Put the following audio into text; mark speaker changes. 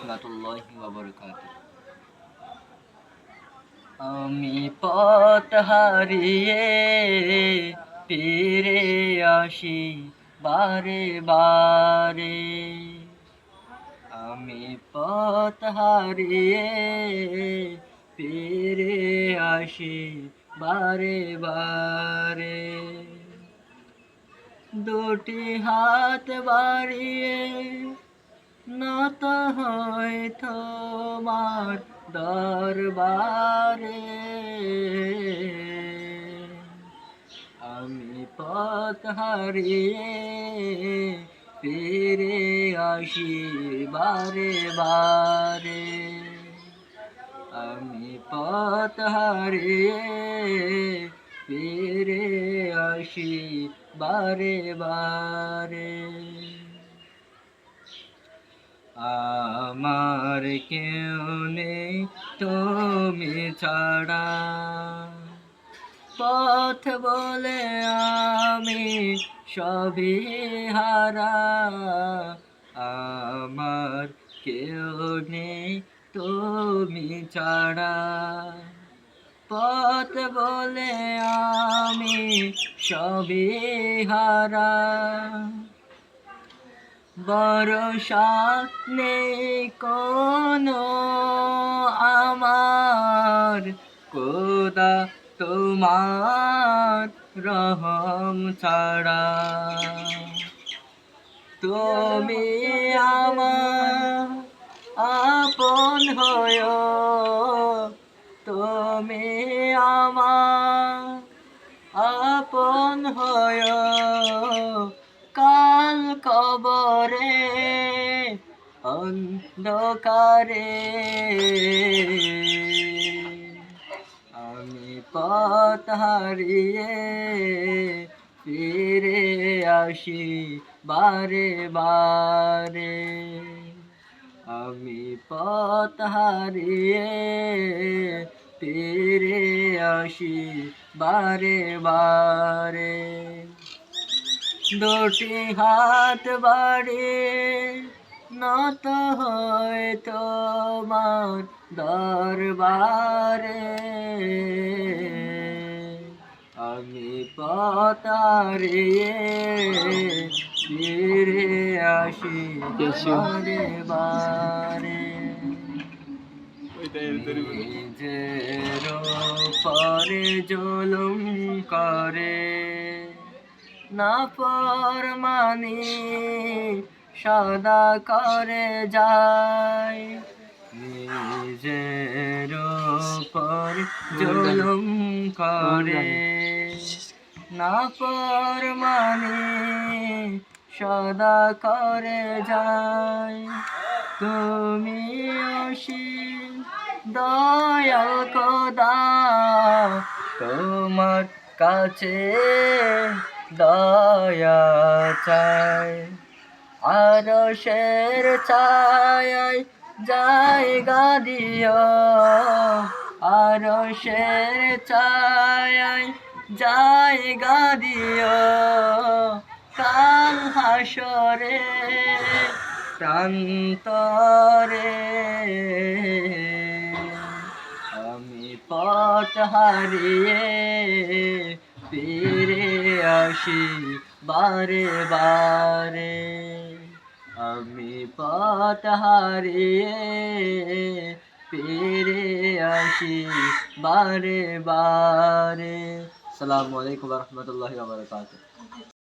Speaker 1: রাহমাতুল্লাহি ওয়া বারাকাতুহু। আমি পথ হারিয়ে ফিরে আসি বারে বারে। আমি পথ হারিয়ে ফিরে আসি বারে বারে। দুটি হাত বাড়িয়ে নত হই তোমার দরবারে। আমি পথ হারিয়ে ফিরে আসি বারে বারে। আমি পথ হারিয়ে ফিরে আসি বারে বারে। আমার কেউ নেই তুমি ছাড়া, পথ বলে আমি সবই হারা। আমার কেউ নেই তুমি ছাড়া, পথ বলে আমি সবই হারা। ভরসা নেই কোনো আমার, খোদা তোমার রহম ছাড়া। তুমি আমার আপন হয়ো, তুমি আমার আপন হয়ো। কাল কবরে অন্ধকারে আমি পথ হারিয়ে ফিরে আসি বারে বারে। আমি পথ হারিয়ে ফিরে আসি বারে বারে। দুটি হাত বাড়িয়ে নত হয় তোমার দরবারে। আমি পথ হারিয়ে ফিরে আসি বারে বারে। নিজের পরে জুলুম করে নাফরমানি সদা করে যায়। নিজের উপর জুলুম করে নাফরমানি সদা করে যায়। তুমি অসীম দয়াল খোদা, তোমার কাছে দয়া চাই। আরশের ছায়ায় জায়গা দিও, আরশের ছায়ায় জায়গা দিও। কাল হাসরে প্রান্তরে আমি পথ হারিয়ে ফিরে আসি বারে বারে। আমি পথ হারিয়ে ফিরে আসি বারে বারে। আসসালামু আলাইকুম ওয়া রাহমাতুল্লাহি ওয়া বারাকাতুহু।